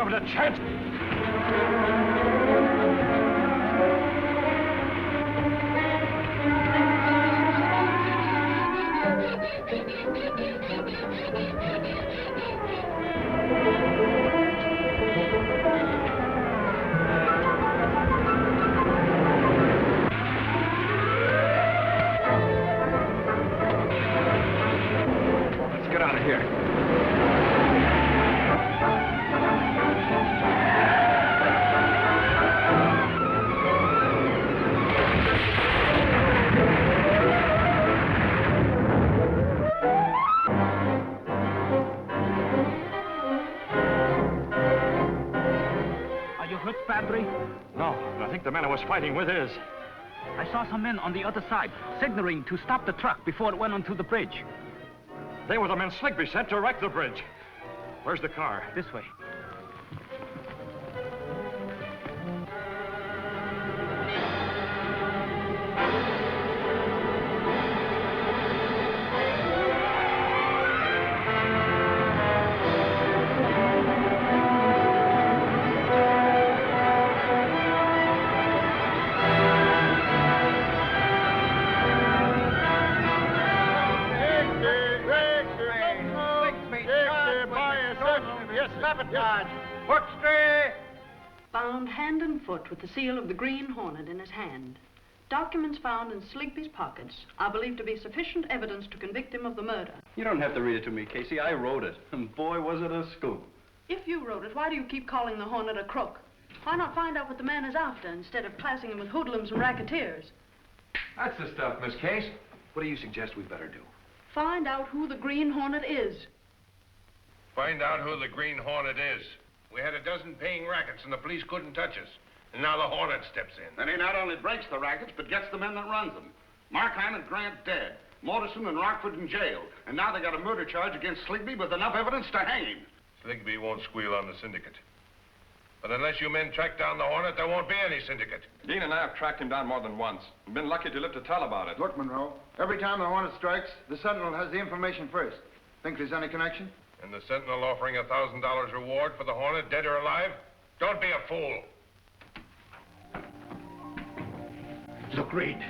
A chance. Let's get out of here. No, but I think the man I was fighting with is. I saw some men on the other side, signaling to stop the truck before it went onto the bridge. They were the men Sligby sent to wreck the bridge. Where's the car? This way. Found hand and foot with the seal of the Green Hornet in his hand. Documents found in Sligby's pockets are believed to be sufficient evidence to convict him of the murder. You don't have to read it to me, Casey. I wrote it. And boy, was it a scoop. If you wrote it, why do you keep calling the Hornet a crook? Why not find out what the man is after instead of classing him with hoodlums and racketeers? That's the stuff, Miss Case. What do you suggest we better do? Find out who the Green Hornet is. Find out who the Green Hornet is. We had a dozen paying rackets and the police couldn't touch us. And now the Hornet steps in. Then he not only breaks the rackets, but gets the men that runs them. Markheim and Grant dead. Morrison and Rockford in jail. And now they got a murder charge against Sligby with enough evidence to hang him. Sligby won't squeal on the Syndicate. But unless you men track down the Hornet, there won't be any Syndicate. Dean and I have tracked him down more than once. And been lucky to live to tell about it. Look, Monroe, every time the Hornet strikes, the Sentinel has the information first. Think there's any connection? And the Sentinel offering $1,000 reward for the Hornet, dead or alive? Don't be a fool. Look, Reid,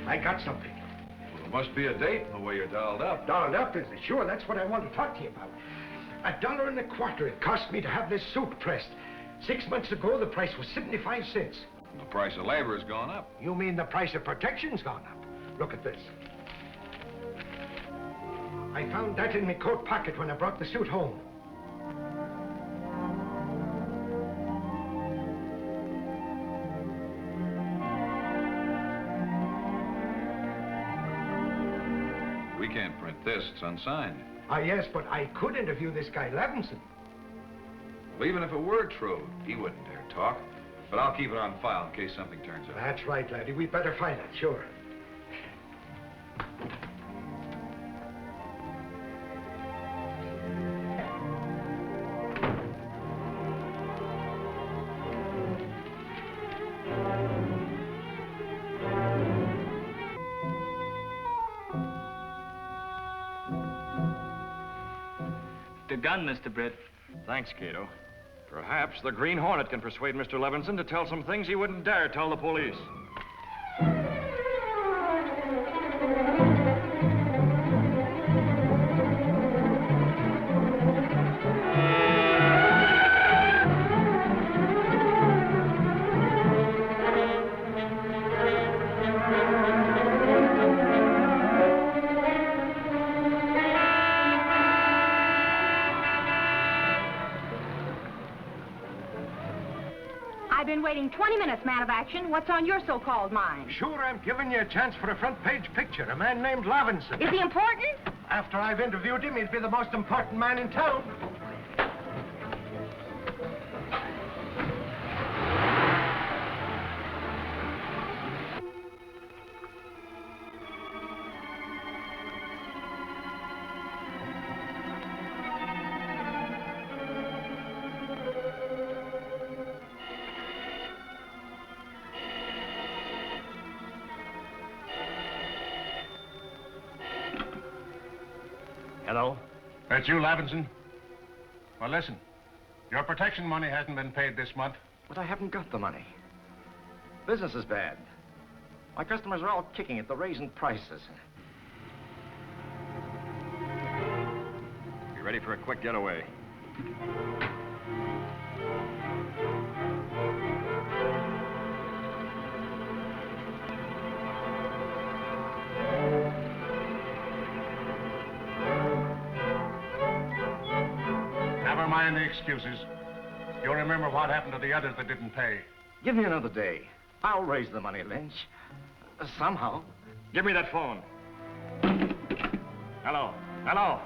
I got something. Well, there must be a date the way you're dialed up. Dialed up, is it? Sure, that's what I want to talk to you about. $1.25 it cost me to have this suit pressed. 6 months ago, the price was 75 cents. The price of labor has gone up. You mean the price of protection's gone up? Look at this. I found that in my coat pocket when I brought the suit home. We can't print this. It's unsigned. Ah, yes, but I could interview this guy, Levinson. Well, even if it were true, he wouldn't dare talk. But I'll keep it on file in case something turns up. That's right, laddie. We'd better find it, sure. The gun, Mr. Britt. Thanks, Kato. Perhaps the Green Hornet can persuade Mr. Levinson to tell some things he wouldn't dare tell the police. I've been waiting 20 minutes, man of action. What's on your so-called mind? Sure, I'm giving you a chance for a front-page picture. A man named Levinson. Is he important? After I've interviewed him, he'd be the most important man in town. Hello? That's you, Levinson? Well, listen. Your protection money hasn't been paid this month. But I haven't got the money. Business is bad. My customers are all kicking it. They're raising prices. Be ready for a quick getaway. Never mind the excuses. You'll remember what happened to the others that didn't pay. Give me another day. I'll raise the money, Lynch. Somehow. Give me that phone. Hello? Hello?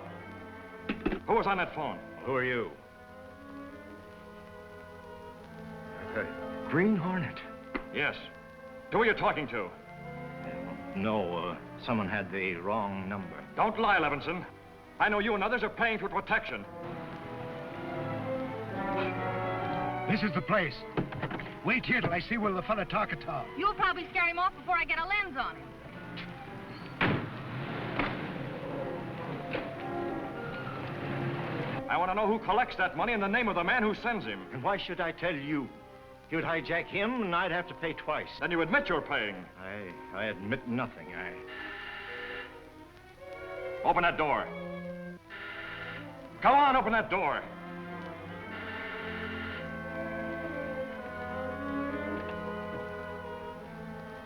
Who was on that phone? Who are you? Green Hornet. Yes. Who are you talking to? No, someone had the wrong number. Don't lie, Levinson. I know you and others are paying for protection. This is the place. Wait here till I see where the fella talk at all. You'll probably scare him off before I get a lens on him. I want to know who collects that money and the name of the man who sends him. And why should I tell you? You'd hijack him, and I'd have to pay twice. Then you admit you're paying. I admit nothing. Open that door. Come on, open that door.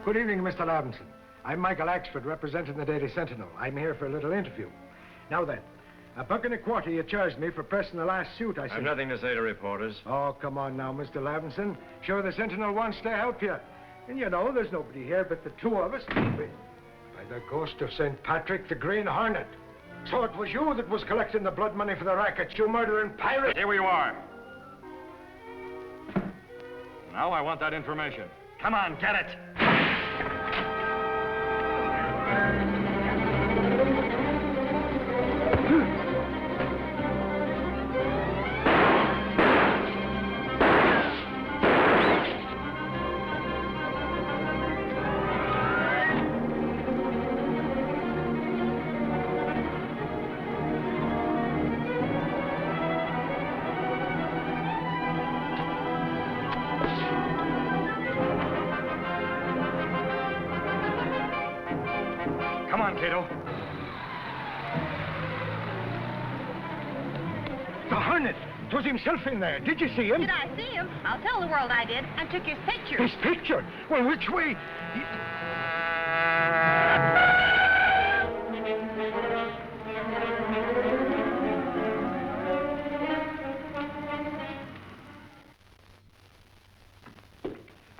Good evening, Mr. Levinson. I'm Michael Axford, representing the Daily Sentinel. I'm here for a little interview. Now then, $1.25 you charged me for pressing the last suit I sent. I've nothing to say to reporters. Oh, come on now, Mr. Levinson. Sure, the Sentinel wants to help you. And you know, there's nobody here but the two of us. By the ghost of St. Patrick, the Green Hornet. So it was you that was collecting the blood money for the rackets, you murdering pirate. Here you are. Now I want that information. Come on, get it. Come on, Kato. The Hornet! It was himself in there. Did you see him? Did I see him? I'll tell the world I did, and took his picture. His picture? Well, which way?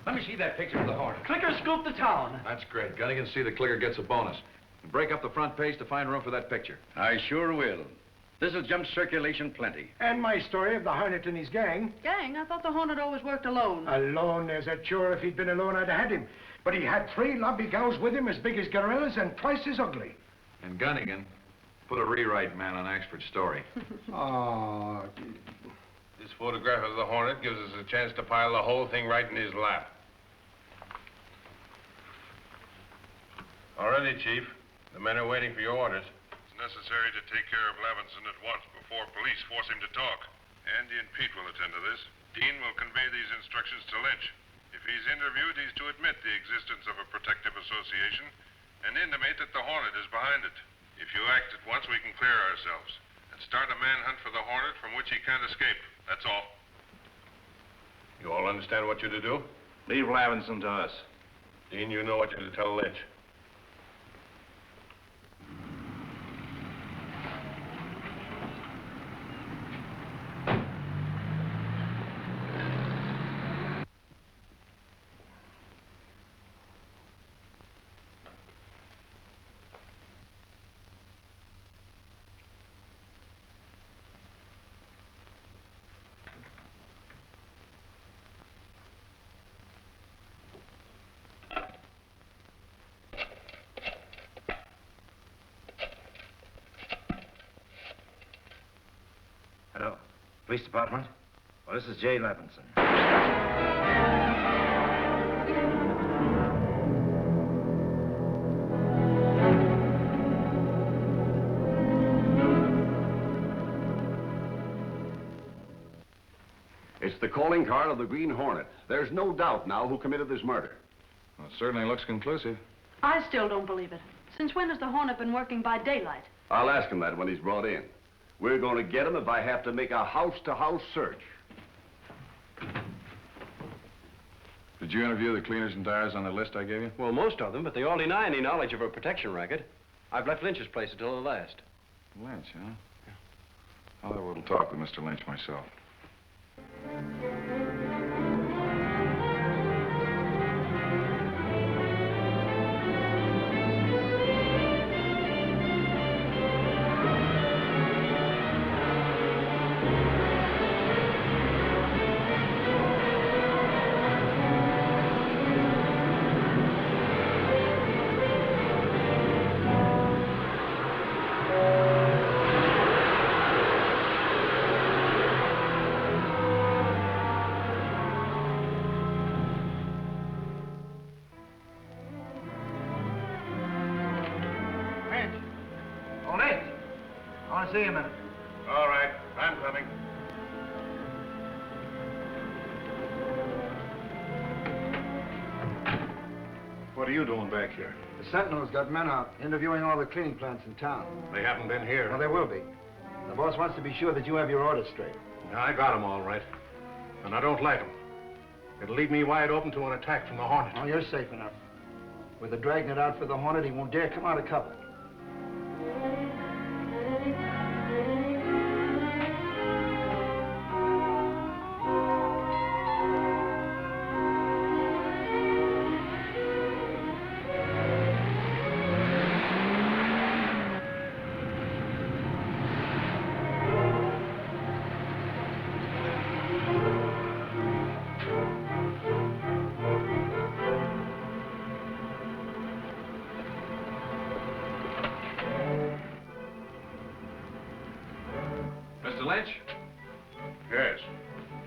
Let me see that picture of the Hornet. Clicker scooped the town. That's great. Gunnigan, see the clicker gets a bonus. And break up the front page to find room for that picture. I sure will. This'll jump circulation plenty. And my story of the Hornet and his gang. Gang? I thought the Hornet always worked alone. Alone, as a sure. If he'd been alone, I'd have had him. But he had 3 lobby gals with him as big as gorillas and twice as ugly. And Gunnigan put a rewrite man on Axford's story. Oh. This photograph of the Hornet gives us a chance to pile the whole thing right in his lap. All righty, Chief. The men are waiting for your orders. It's necessary to take care of Levinson at once before police force him to talk. Andy and Pete will attend to this. Dean will convey these instructions to Lynch. If he's interviewed, he's to admit the existence of a protective association and intimate that the Hornet is behind it. If you act at once, we can clear ourselves and start a manhunt for the Hornet from which he can't escape. That's all. You all understand what you're to do? Leave Levinson to us. Dean, you know what you're to tell Lynch. Hello. Police department? Well, this is Jay Levinson. It's the calling card of the Green Hornet. There's no doubt now who committed this murder. Well, it certainly looks conclusive. I still don't believe it. Since when has the Hornet been working by daylight? I'll ask him that when he's brought in. We're going to get him if I have to make a house-to-house search. Did you interview the cleaners and dyers on the list I gave you? Well, most of them, but they all deny any knowledge of a protection racket. I've left Lynch's place until the last. Lynch, huh? Yeah. I'll have a little talk with Mr. Lynch myself. See you a minute. All right, I'm coming. What are you doing back here? The Sentinel's got men out interviewing all the cleaning plants in town. They haven't been here. Well, there will be. The boss wants to be sure that you have your orders straight. Yeah, I got them all right. And I don't like them. It'll leave me wide open to an attack from the Hornet. Oh, you're safe enough. With the dragnet out for the Hornet, he won't dare come out of cover. Mr. Lynch? Yes.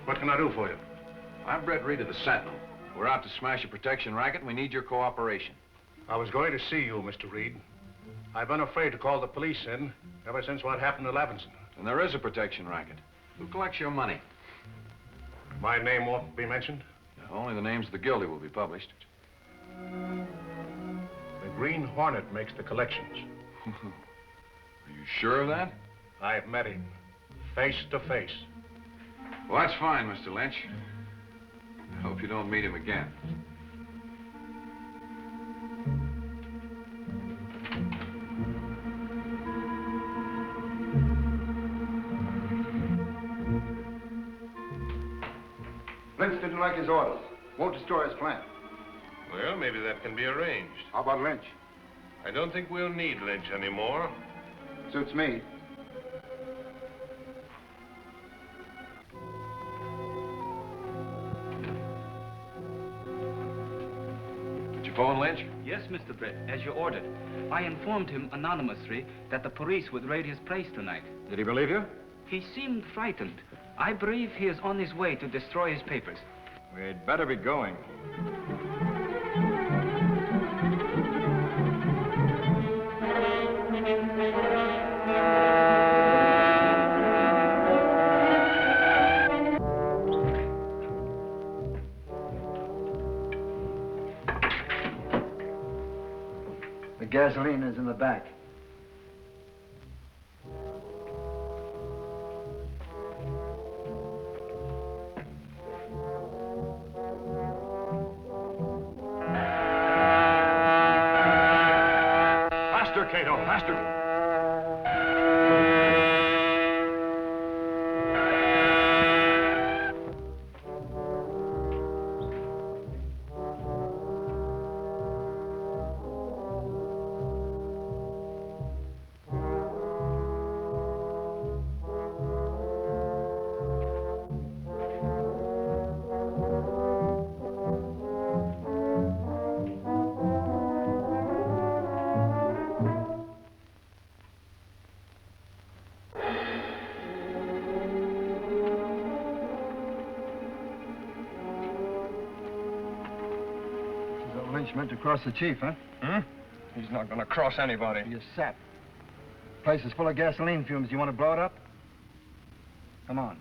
What can I do for you? I'm Britt Reid of the Sentinel. We're out to smash a protection racket, and we need your cooperation. I was going to see you, Mr. Reid. I've been afraid to call the police in ever since what happened to Levinson. And there is a protection racket. Who collects your money? My name won't be mentioned. Only the names of the guilty will be published. The Green Hornet makes the collections. Are you sure of that? I've met him, face to face. Well, that's fine, Mr. Lynch. I hope you don't meet him again. Lynch didn't like his orders. Won't destroy his plant. Well, maybe that can be arranged. How about Lynch? I don't think we'll need Lynch anymore. Suits me. Did you phone Lynch? Yes, Mr. Britt, as you ordered. I informed him anonymously that the police would raid his place tonight. Did he believe you? He seemed frightened. I believe he is on his way to destroy his papers. We'd better be going. The gasoline is in the back. Faster, Kato, faster. Lynch meant to cross the chief, huh? He's not going to cross anybody. You're sap. Place is full of gasoline fumes. You want to blow it up? Come on.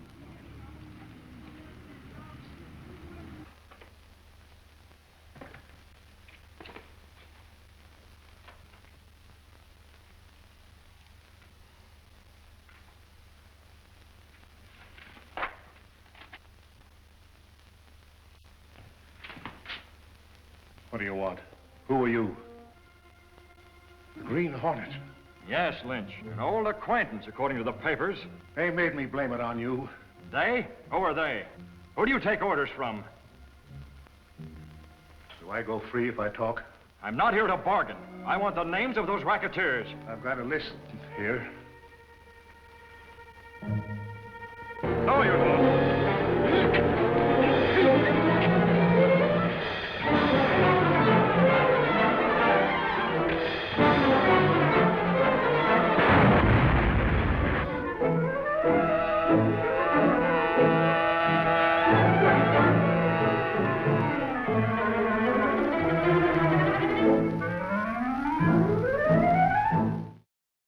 What do you want? Who are you? The Green Hornet. Yes, Lynch. An old acquaintance, according to the papers. They made me blame it on you. They? Who are they? Who do you take orders from? Do I go free if I talk? I'm not here to bargain. I want the names of those racketeers. I've got a list here. No, you don't.